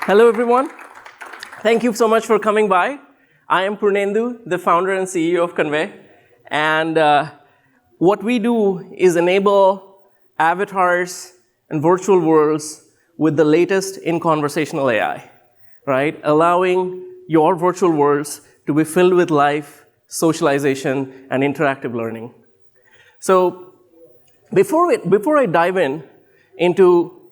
Hello, everyone. Thank you so much for coming by. I am Purnendu, the founder and CEO of Convai. And what we do is enable avatars and virtual worlds with the latest in conversational AI, right? Allowing your virtual worlds to be filled with life, socialization, and interactive learning. So before I dive into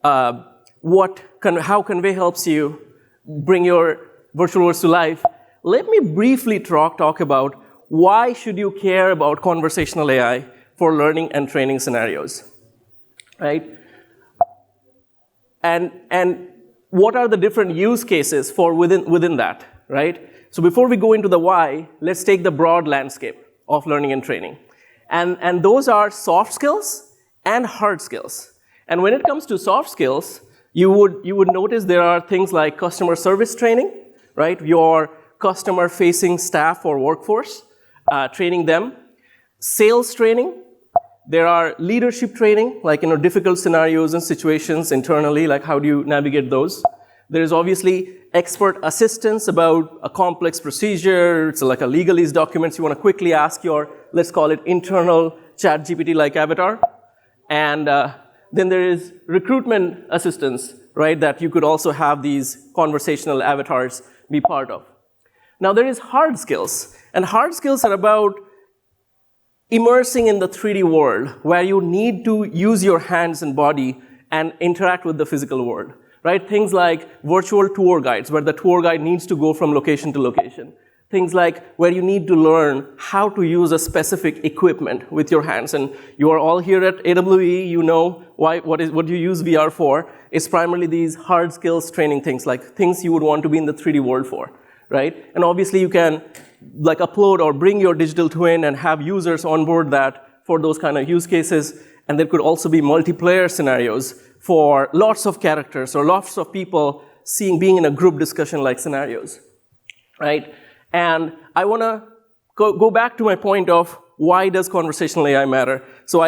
how Convai helps you bring your virtual worlds to life, let me briefly talk about why should you care about conversational AI for learning and training scenarios, right? And what are the different use cases for within that, right? So before we go into the why, let's take the broad landscape of learning and training. And those are soft skills and hard skills. And when it comes to soft skills, you would notice there are things like customer service training, right? Your customer-facing staff or workforce, training them. Sales training. There are leadership training, like difficult scenarios and situations internally, like how do you navigate those. There is obviously expert assistance about a complex procedure. It's like a legalese documents. You want to quickly ask your, let's call it internal ChatGPT-like avatar. And then there is recruitment assistance, right, that you could also have these conversational avatars be part of. Now there is hard skills, and hard skills are about immersing in the 3D world where you need to use your hands and body and interact with the physical world, right? Things like virtual tour guides where the tour guide needs to go from location to location. Things like where you need to learn how to use a specific equipment with your hands. And you are all here at AWE, you know what you use VR for. It's primarily these hard skills training things, like things you would want to be in the 3D world for, right? And obviously you can like upload or bring your digital twin and have users onboard that for those kind of use cases. And there could also be multiplayer scenarios for lots of characters or lots of people being in a group discussion like scenarios, right? And I want to go back to my point of why does conversational AI matter? So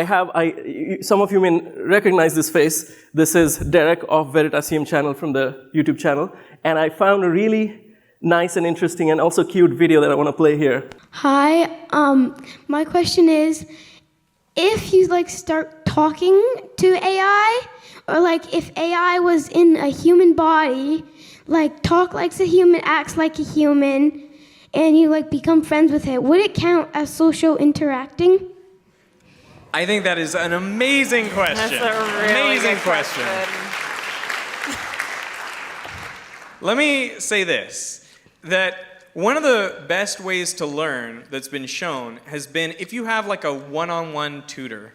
some of you may recognize this face. This is Derek of Veritasium channel from the YouTube channel. And I found a really nice and interesting and also cute video that I want to play here. Hi, my question is, if you start talking to AI, or if AI was in a human body, talk like a human, acts like a human, and you become friends with it, would it count as social interacting? I think that is an amazing question. That's a really good question. Let me say this, that one of the best ways to learn that's been shown has been if you have a one-on-one tutor.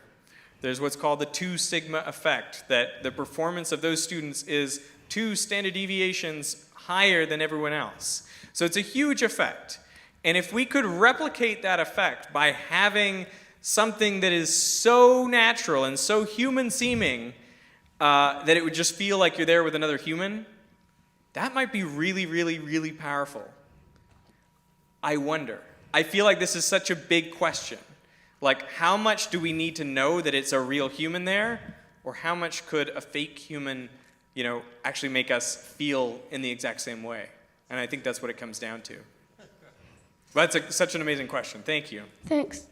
There's what's called the 2 sigma effect, that the performance of those students is 2 standard deviations higher than everyone else. So it's a huge effect. And if we could replicate that effect by having something that is so natural and so human-seeming that it would just feel like you're there with another human, that might be really, really, really powerful. I wonder. I feel like this is such a big question. How much do we need to know that it's a real human there? Or how much could a fake human, actually make us feel in the exact same way? And I think that's what it comes down to. But that's such an amazing question. Thank you. Thanks.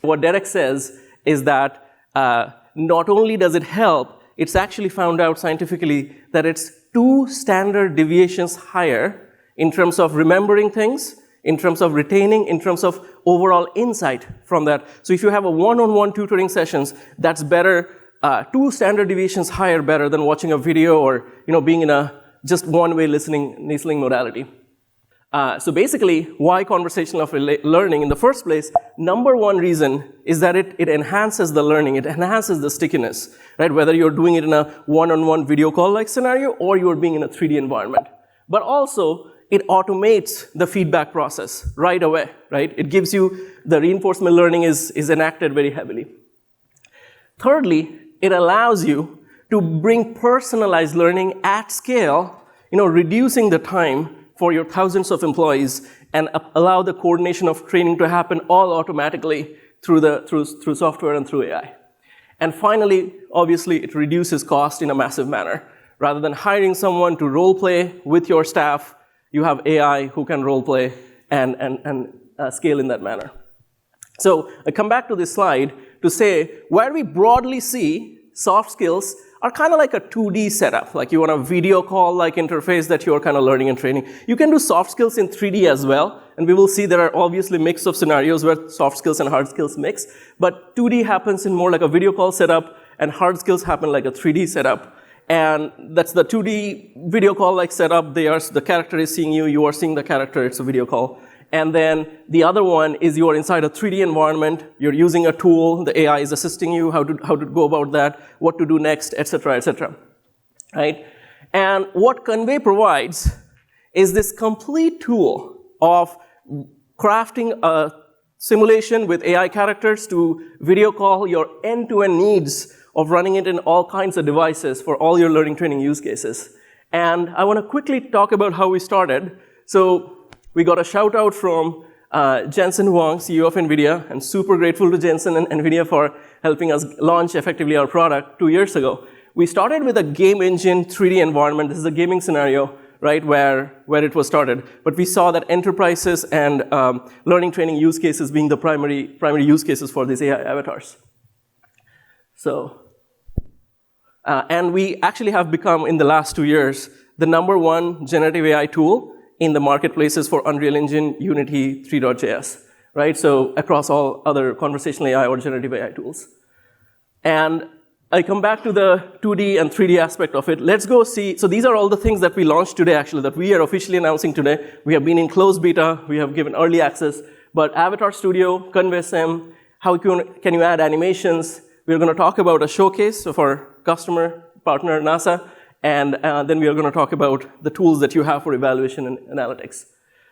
What Derek says is that not only does it help, it's actually found out scientifically that it's 2 standard deviations higher in terms of remembering things, in terms of retaining, in terms of overall insight from that. So if you have a one-on-one tutoring sessions, that's better, 2 standard deviations higher better than watching a video or being in a just one-way listening modality. So basically, why conversational learning in the first place? Number 1 reason is that it enhances the learning, it enhances the stickiness, right? Whether you're doing it in a one-on-one video call-like scenario or you're being in a 3D environment. But also, it automates the feedback process right away, right? It gives you, the reinforcement learning is enacted very heavily. Thirdly, it allows you to bring personalized learning at scale, reducing the time for your thousands of employees and allow the coordination of training to happen all automatically through software and through AI. And finally, obviously, it reduces cost in a massive manner, Rather than hiring someone to role play with your staff, you have AI who can role play and scale in that manner. So I come back to this slide to say where we broadly see soft skills are kind of like a 2D setup. Like you want a video call-like interface that you're kind of learning and training. You can do soft skills in 3D as well, and we will see there are obviously mix of scenarios where soft skills and hard skills mix, but 2D happens in more like a video call setup, and hard skills happen like a 3D setup. And that's the 2D video call-like setup. The character is seeing you, you are seeing the character, it's a video call. And then the other one is you are inside a 3D environment, you're using a tool, the AI is assisting you, how to go about that, what to do next, et cetera, right? And what Convai provides is this complete tool of crafting a simulation with AI characters to video call your end-to-end needs of running it in all kinds of devices for all your learning training use cases. And I want to quickly talk about how we started. So we got a shout out from Jensen Huang, CEO of NVIDIA, and super grateful to Jensen and NVIDIA for helping us launch effectively our product 2 years ago. We started with a game engine 3D environment. This is a gaming scenario, right, where it was started. But we saw that enterprises and learning training use cases being the primary use cases for these AI avatars. So, and we actually have become, in the last 2 years, the #1 generative AI tool in the marketplaces for Unreal Engine, Unity, 3.js, right? So across all other conversational AI or generative AI tools. And I come back to the 2D and 3D aspect of it. Let's go see, so these are all the things that we launched today, actually, that we are officially announcing today. We have been in closed beta, we have given early access, but Avatar Studio, Convai, how can you add animations? We're gonna talk about a showcase of our customer partner, NASA, and then we are going to talk about the tools that you have for evaluation and analytics.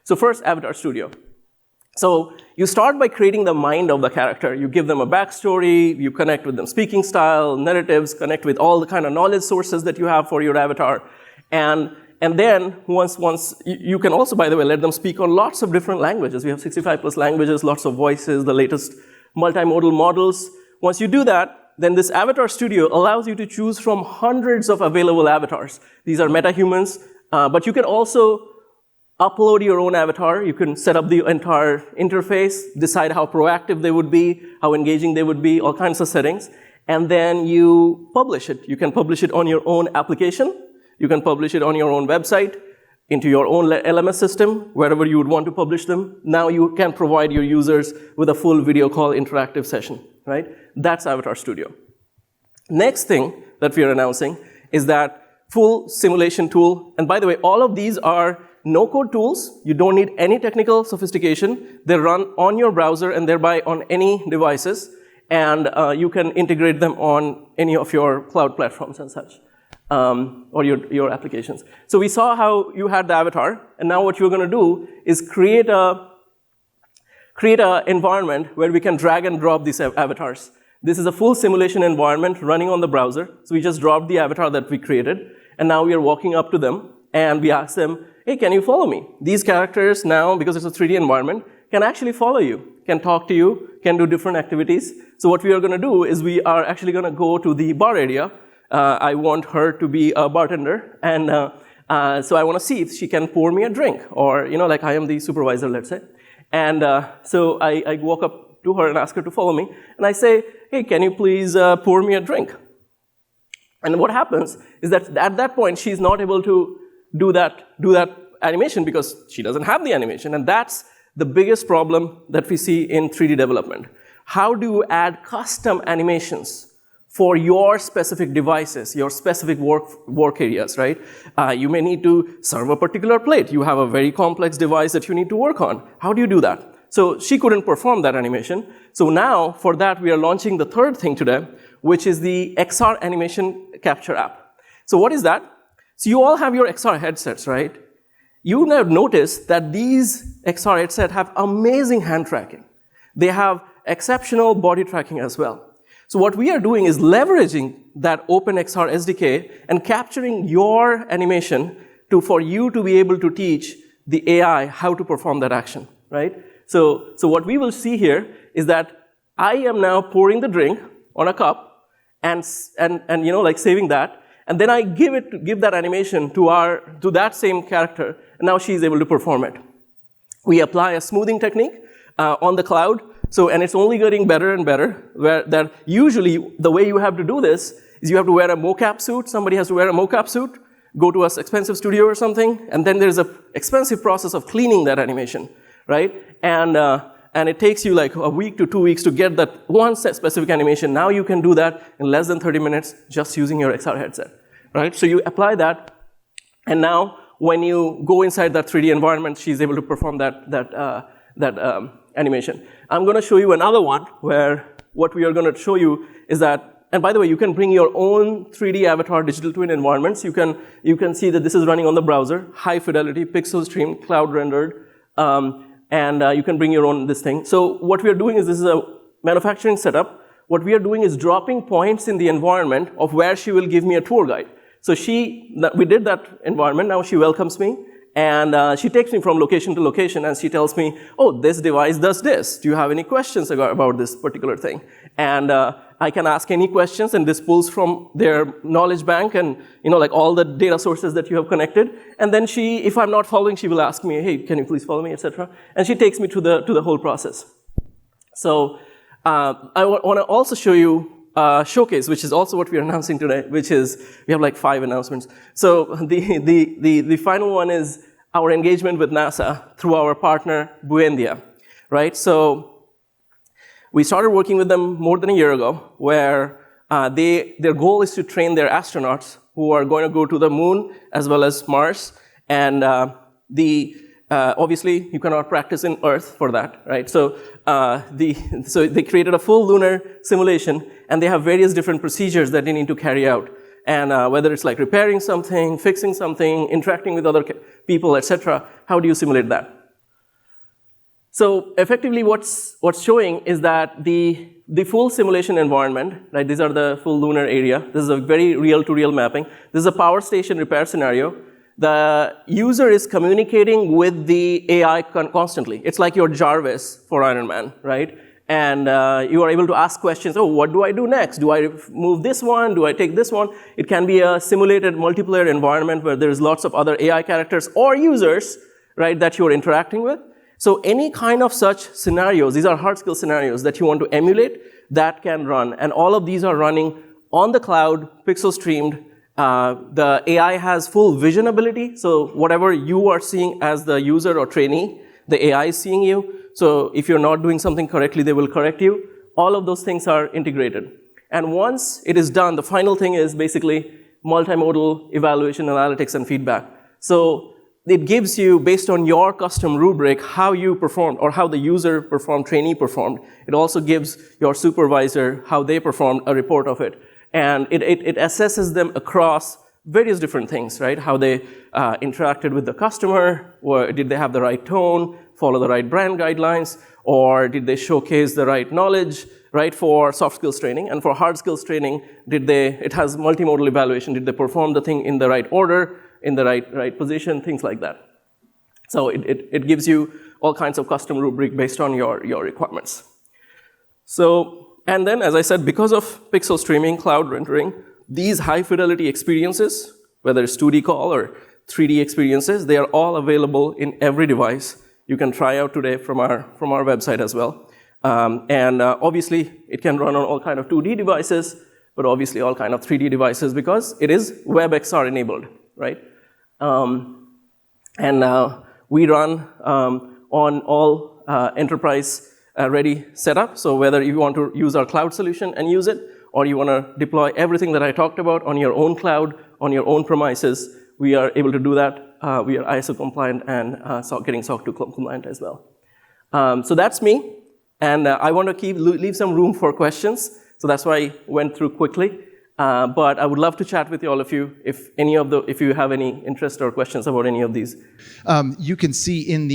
So first, Avatar Studio. So you start by creating the mind of the character. You give them a backstory, you connect with them speaking style, narratives, connect with all the kind of knowledge sources that you have for your avatar. And then once you can also, by the way, let them speak on lots of different languages. We have 65+ languages, lots of voices, the latest multimodal models. Once you do that, then this Avatar Studio allows you to choose from hundreds of available avatars. These are meta-humans, but you can also upload your own avatar. You can set up the entire interface, decide how proactive they would be, how engaging they would be, all kinds of settings, and then you publish it. You can publish it on your own application. You can publish it on your own website, into your own LMS system, wherever you would want to publish them. Now you can provide your users with a full video call interactive session, right? That's Avatar Studio. Next thing that we are announcing is that full simulation tool. And by the way, all of these are no-code tools. You don't need any technical sophistication. They run on your browser and thereby on any devices. And you can integrate them on any of your cloud platforms and such, or your applications. So we saw how you had the avatar. And now what you're going to do is create an environment where we can drag and drop these avatars. This is a full simulation environment running on the browser. So we just dropped the avatar that we created, and now we are walking up to them, and we ask them, hey, can you follow me? These characters now, because it's a 3D environment, can actually follow you, can talk to you, can do different activities. So what we are going to do is we are actually going to go to the bar area. I want her to be a bartender, and so I want to see if she can pour me a drink, or like I am the supervisor, let's say. And so I walk up to her and ask her to follow me. And I say, hey, can you please pour me a drink? And what happens is that at that point, she's not able to do that animation because she doesn't have the animation. And that's the biggest problem that we see in 3D development. How do you add custom animations for your specific devices, your specific work areas, right? You may need to serve a particular plate. You have a very complex device that you need to work on. How do you do that? So she couldn't perform that animation. So now, for that, we are launching the third thing today, which is the XR animation capture app. So what is that? So you all have your XR headsets, right? You have noticed that these XR headsets have amazing hand tracking. They have exceptional body tracking as well. So what we are doing is leveraging that OpenXR SDK and capturing your animation for you to be able to teach the AI how to perform that action, right? So what we will see here is that I am now pouring the drink on a cup and like saving that. And then I give that animation to that same character, and now she's able to perform it. We apply a smoothing technique on the cloud, and it's only getting better and better, where that usually the way you have to do this is you have to wear a mocap suit, somebody has to wear a mocap suit, go to an expensive studio or something, and then there's an expensive process of cleaning that animation, right? And it takes you like a week to 2 weeks to get that one specific animation. Now you can do that in less than 30 minutes just using your XR headset, right? So you apply that, and now when you go inside that 3D environment, she's able to perform that animation. I'm going to show you another one where what we are going to show you is that, and by the way, you can bring your own 3D avatar digital twin environments. You can see that this is running on the browser, high fidelity, pixel stream, cloud rendered, and you can bring your own this thing. So what we are doing is this is a manufacturing setup. What we are doing is dropping points in the environment of where she will give me a tour guide. So we did that environment. Now she welcomes me, and she takes me from location to location, and she tells me, oh, this device does this. Do you have any questions about this particular thing? And I can ask any questions, and this pulls from their knowledge bank and like all the data sources that you have connected. And then if I'm not following, she will ask me, hey, can you please follow me, etc. And she takes me to the whole process. So I want to also show you showcase, which is also what we are announcing today, which is, we have like 5 announcements. So the final one is our engagement with NASA through our partner, Buendia, right? So we started working with them more than a year ago, where their goal is to train their astronauts who are going to go to the moon as well as Mars. And obviously, you cannot practice in Earth for that, right? So they created a full lunar simulation, and they have various different procedures that they need to carry out. And whether it's like repairing something, fixing something, interacting with other people, etc., how do you simulate that? So effectively, what's showing is that the full simulation environment, right? These are the full lunar area. This is a very real-to-real mapping. This is a power station repair scenario. The user is communicating with the AI constantly. It's like your Jarvis for Iron Man, right? And you are able to ask questions. Oh, what do I do next? Do I move this one? Do I take this one? It can be a simulated multiplayer environment where there's lots of other AI characters or users, right, that you're interacting with. So any kind of such scenarios, these are hard skill scenarios that you want to emulate, that can run. And all of these are running on the cloud, pixel streamed. The AI has full vision ability. So whatever you are seeing as the user or trainee, the AI is seeing you. So if you're not doing something correctly, they will correct you. All of those things are integrated. And once it is done, the final thing is basically multimodal evaluation, analytics, and feedback. So it gives you, based on your custom rubric, how you performed or how the user performed, trainee performed. It also gives your supervisor how they performed, a report of it. And it assesses them across various different things, right? How they interacted with the customer, or did they have the right tone, follow the right brand guidelines, or did they showcase the right knowledge, right, for soft skills training? And for hard skills training, it has multimodal evaluation. Did they perform the thing in the right order, in the right position, things like that. So it gives you all kinds of custom rubric based on your requirements. So, and then, as I said, because of pixel streaming, cloud rendering, these high fidelity experiences, whether it's 2D call or 3D experiences, they are all available in every device. You can try out today from our website as well. And obviously, it can run on all kind of 2D devices, but obviously all kind of 3D devices because it is WebXR enabled, right? We run on all enterprise-ready setup. So whether you want to use our cloud solution and use it, or you want to deploy everything that I talked about on your own cloud, on your own premises, we are able to do that. We are ISO compliant and getting SOC 2 compliant as well. So that's me, and I want to leave some room for questions. So that's why I went through quickly. But I would love to chat with all of you if you have any interest or questions about any of these. You can see in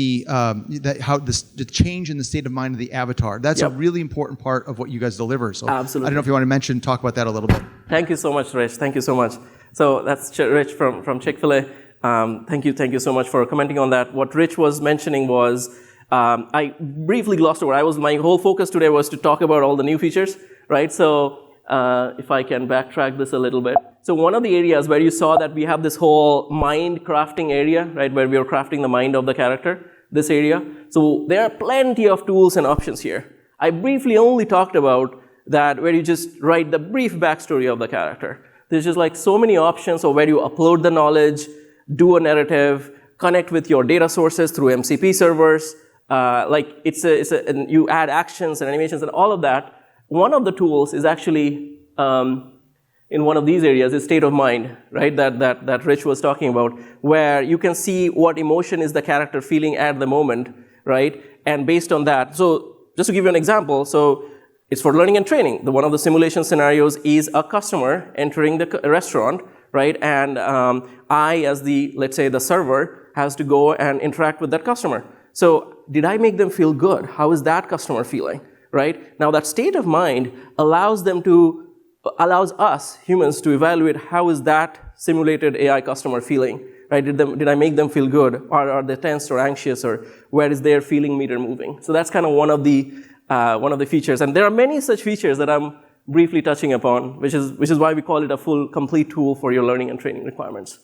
how the change in the state of mind of the avatar. That's a really important part of what you guys deliver. So absolutely. I don't know if you want to talk about that a little bit. Thank you so much, Rich. Thank you so much. So that's Rich from Chick-fil-A. Thank you so much for commenting on that. What Rich was mentioning was, I briefly glossed over. My whole focus today was to talk about all the new features, right? So if I can backtrack this a little bit. So one of the areas where you saw that we have this whole mind crafting area, right, where we are crafting the mind of the character, this area. So there are plenty of tools and options here. I briefly only talked about that where you just write the brief backstory of the character. There's just like so many options of where you upload the knowledge, do a narrative, connect with your data sources through MCP servers, and you add actions and animations and all of that. One of the tools is actually, in one of these areas, is state of mind, right, that Rich was talking about, where you can see what emotion is the character feeling at the moment, right, and based on that. So just to give you an example, so it's for learning and training. One of the simulation scenarios is a customer entering the restaurant, right, and I, as let's say the server, has to go and interact with that customer. So did I make them feel good? How is that customer feeling, right? Now that state of mind allows us, humans, to evaluate how is that simulated AI customer feeling, right? Did I make them feel good? Or are they tense or anxious, or where is their feeling meter moving? So that's kind of one of the features. And there are many such features that I'm briefly touching upon, which is why we call it a full, complete tool for your learning and training requirements.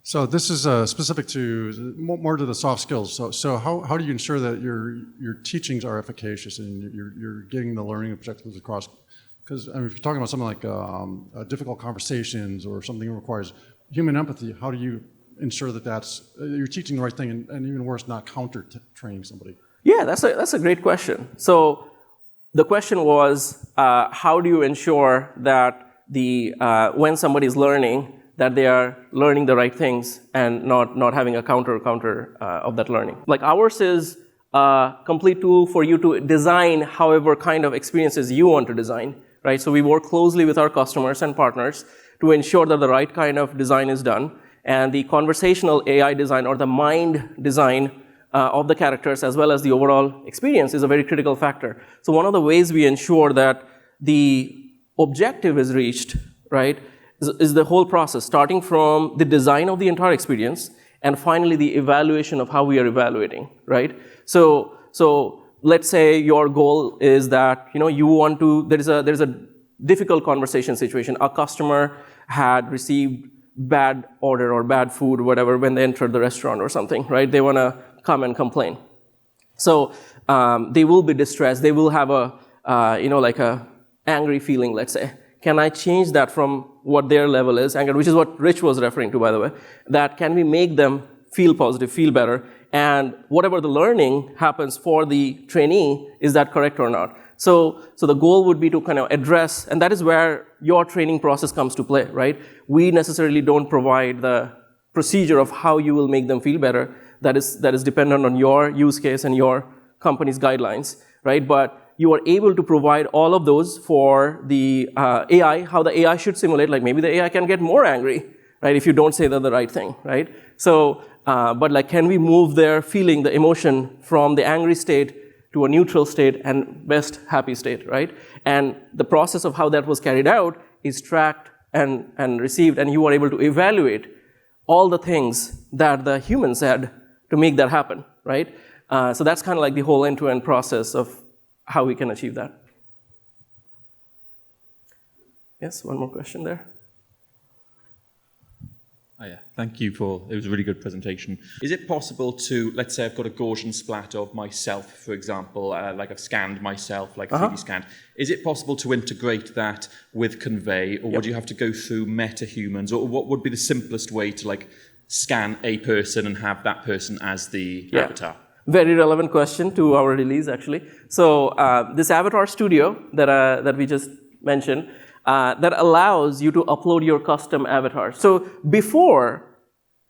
So this is specific to more to the soft skills. So how do you ensure that your teachings are efficacious and you're getting the learning objectives across? Because if you're talking about something like difficult conversations or something that requires human empathy, how do you ensure that you're teaching the right thing and even worse, not counter training somebody? Yeah, that's a great question. So the question was, how do you ensure that when somebody is learning, that they are learning the right things and not having a counter of that learning. Like ours is a complete tool for you to design however kind of experiences you want to design, right? So we work closely with our customers and partners to ensure that the right kind of design is done. And the conversational AI design or the mind design of the characters as well as the overall experience is a very critical factor. So one of the ways we ensure that the objective is reached, right, is the whole process, starting from the design of the entire experience and finally the evaluation of how we are evaluating, right? So let's say your goal is that you want to. There's a difficult conversation situation. A customer had received bad order or bad food, or whatever, when they entered the restaurant or something, right? They want to come and complain. So they will be distressed. They will have like a angry feeling, let's say. Can I change that from what their level is, anger, which is what Rich was referring to, by the way, that can we make them feel positive, feel better, and whatever the learning happens for the trainee, is that correct or not? So the goal would be to kind of address, and that is where your training process comes to play, right? We necessarily don't provide the procedure of how you will make them feel better. That is dependent on your use case and your company's guidelines, right? But you are able to provide all of those for the AI, how the AI should simulate, like maybe the AI can get more angry, right, if you don't say the right thing, right? So, but like, can we move their feeling, the emotion, from the angry state to a neutral state and best happy state, right? And the process of how that was carried out is tracked and received, and you are able to evaluate all the things that the human said to make that happen, right? So that's kind of like the whole end-to-end process of how we can achieve that. Yes, one more question there. Oh, yeah. Thank you it was a really good presentation. Is it possible to, let's say I've got a Gaussian splat of myself, for example, like I've scanned myself, like 3D scanned. Is it possible to integrate that with Convai, or would you have to go through meta-humans, or what would be the simplest way to like scan a person and have that person as the avatar? Very relevant question to our release, actually. So this avatar studio that we just mentioned, that allows you to upload your custom avatar. So before,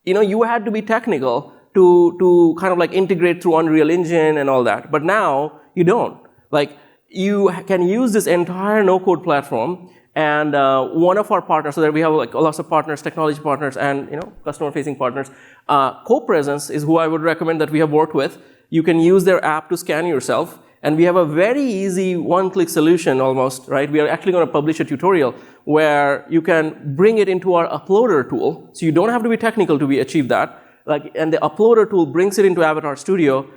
you had to be technical to kind of like integrate through Unreal Engine and all that. But now you don't. Like, you can use this entire no-code platform. And one of our partners, so that we have like lots of partners, technology partners, and customer-facing partners. CoPresence is who I would recommend that we have worked with. You can use their app to scan yourself, and we have a very easy one-click solution almost, right? We are actually going to publish a tutorial where you can bring it into our uploader tool. So you don't have to be technical to achieve that. And the uploader tool brings it into Avatar Studio,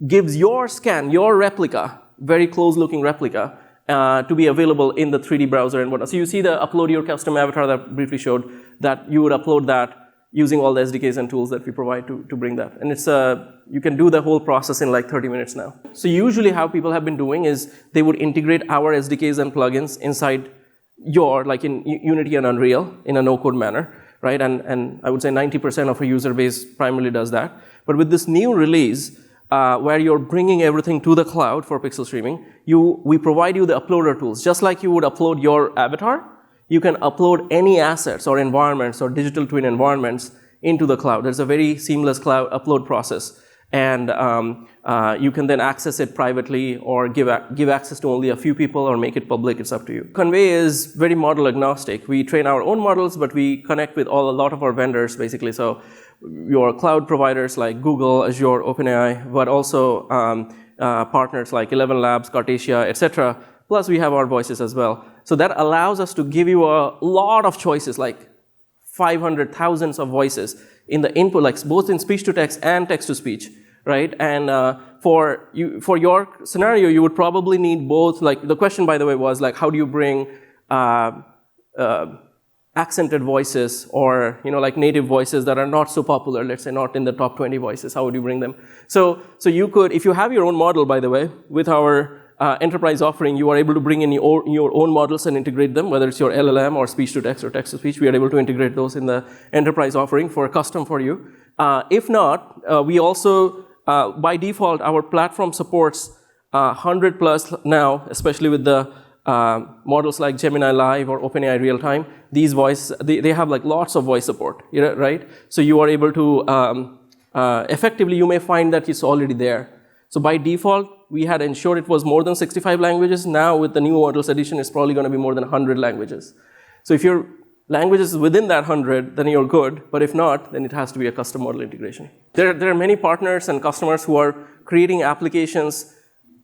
gives your scan, your replica, very close-looking replica, to be available in the 3D browser and whatnot. So you see the upload your custom avatar that I briefly showed, that you would upload that using all the SDKs and tools that we provide to bring that. And it's you can do the whole process in like 30 minutes now. So usually how people have been doing is they would integrate our SDKs and plugins inside your, like in Unity and Unreal in a no-code manner, right? And I would say 90% of a user base primarily does that. But with this new release, where you're bringing everything to the cloud for pixel streaming, we provide you the uploader tools. Just like you would upload your avatar, you can upload any assets or environments or digital twin environments into the cloud. There's a very seamless cloud upload process. And you can then access it privately or give access to only a few people or make it public. It's up to you. Convai is very model agnostic. We train our own models, but we connect with a lot of our vendors, basically. So your cloud providers like Google, Azure, OpenAI, but also partners like 11 Labs, Cartesia, etc. Plus, we have our voices as well. So that allows us to give you a lot of choices, like 500 thousands of voices in the input, like both in speech-to-text and text-to-speech, right? And for your scenario, you would probably need both. Like the question, by the way, was like, how do you bring accented voices or like native voices that are not so popular, let's say not in the top 20 voices? How would you bring them? So you could, if you have your own model, by the way, with our enterprise offering, you are able to bring in your own models and integrate them, whether it's your LLM or speech-to-text or text-to-speech. We are able to integrate those in the enterprise offering for custom for you. If not, we also, by default, our platform supports 100 plus now, especially with the models like Gemini Live or OpenAI Real-Time. These they have like lots of voice support, right? So you are able to, effectively, you may find that it's already there. So by default, we had ensured it was more than 65 languages. Now with the new models edition, it's probably going to be more than 100 languages. So if your language is within that 100, then you're good. But if not, then it has to be a custom model integration. There are many partners and customers who are creating applications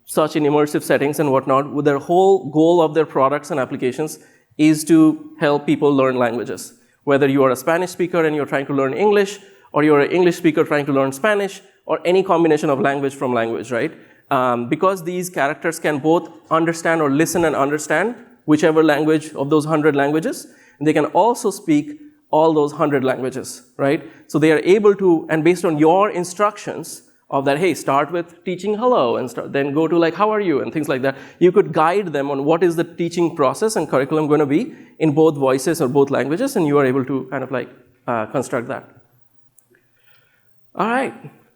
such in immersive settings and whatnot, with their whole goal of their products and applications is to help people learn languages. Whether you are a Spanish speaker and you're trying to learn English, or you're an English speaker trying to learn Spanish, or any combination of language from language, right? Because these characters can both understand or listen and understand whichever language of those 100 languages, and they can also speak all those 100 languages, right? So they are able to, and based on your instructions of that, hey, start with teaching hello, and then go to like, how are you, and things like that. You could guide them on what is the teaching process and curriculum going to be in both voices or both languages, and you are able to kind of like construct that. All right,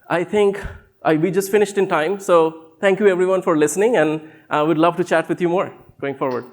I think we just finished in time, so thank you everyone for listening, and I would love to chat with you more going forward.